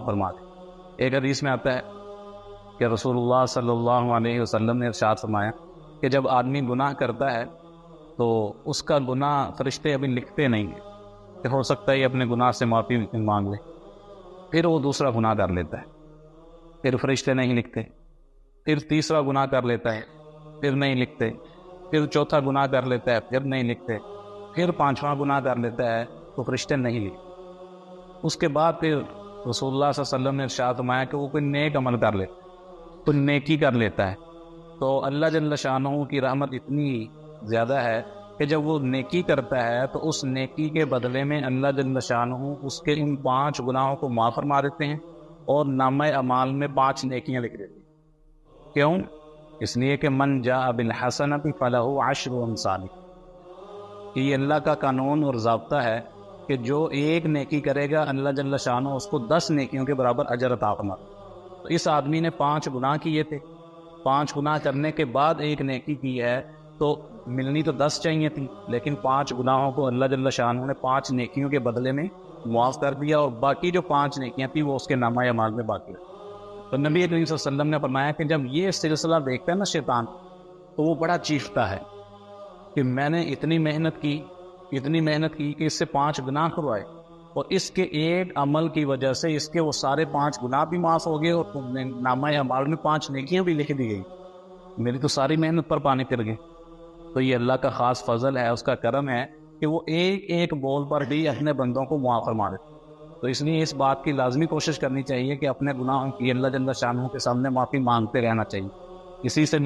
فرما دے۔ ایک حدیث میں آتا ہے کہ رسول اللہ صلی اللہ علیہ وسلم نے ارشاد فرمایا کہ جب آدمی گناہ کرتا ہے تو اس کا گناہ فرشتے ابھی لکھتے نہیں ہیں کہ ہو سکتا ہے یہ اپنے گناہ سے معافی مانگ لے، پھر وہ دوسرا گناہ کر لیتا ہے، پھر فرشتے نہیں لکھتے، پھر تیسرا گناہ کر لیتا ہے، پھر نہیں لکھتے، پھر چوتھا گناہ کر لیتا ہے، پھر نہیں لکھتے، پھر پانچواں گناہ کر لیتا ہے تو فرشتے نہیں لکھتے۔ اس کے بعد پھر رسول اللہ صلی اللہ علیہ وسلم نے ارشاد فرمایا کہ وہ کوئی نیک عمل کر لیتا ہے، کوئی نیکی کر لیتا ہے، تو اللہ جل شانہ کی رحمت اتنی زیادہ ہے کہ جب وہ نیکی کرتا ہے تو اس نیکی کے بدلے میں اللہ جل شانہ اس کے ان 5 گناہوں کو معاف فرما دیتے ہیں اور نامہ اعمال میں 5 نیکیاں لکھ دیتے ہیں۔ کیوں؟ اس لیے کہ من جاء بالحسنۃ فلہ 10 امثالها، کہ یہ اللہ کا قانون اور ضابطہ ہے کہ جو ایک نیکی کرے گا اللہ جل شانہ اس کو 10 نیکیوں کے برابر اجر عطا فرماتا ہے۔ تو اس آدمی نے 5 گناہ کیے تھے، 5 گناہ کرنے کے بعد ایک نیکی کی ہے تو ملنی تو 10 چاہیے تھی، لیکن 5 گناہوں کو اللہ جل شانہ نے 5 نیکیوں کے بدلے میں معاف کر دیا، اور باقی جو 5 نیکیاں تھیں وہ اس کے نامہ اعمال میں باقی رہی۔ تو نبی کریم صلی اللہ علیہ وسلم نے فرمایا کہ جب یہ سلسلہ دیکھتا ہے نا شیطان، تو وہ بڑا چیختا ہے کہ میں نے اتنی محنت کی کہ اس سے 5 گناہ کروائے، اور اس کے ایک عمل کی وجہ سے اس کے وہ سارے 5 گناہ بھی معاف ہو گئے اور نامہ اعمال میں 5 نیکیاں بھی لکھ دی گئی، میری تو ساری محنت پر پانی پھر گئے۔ تو یہ اللہ کا خاص فضل ہے، اس کا کرم ہے کہ وہ ایک ایک بول پر بھی اپنے بندوں کو معاف فرما دیتے۔ تو اس لیے اس بات کی لازمی کوشش کرنی چاہیے کہ اپنے گناہوں کی اللہ جل شانہ کے سامنے معافی مانگتے رہنا چاہیے۔ اسی سے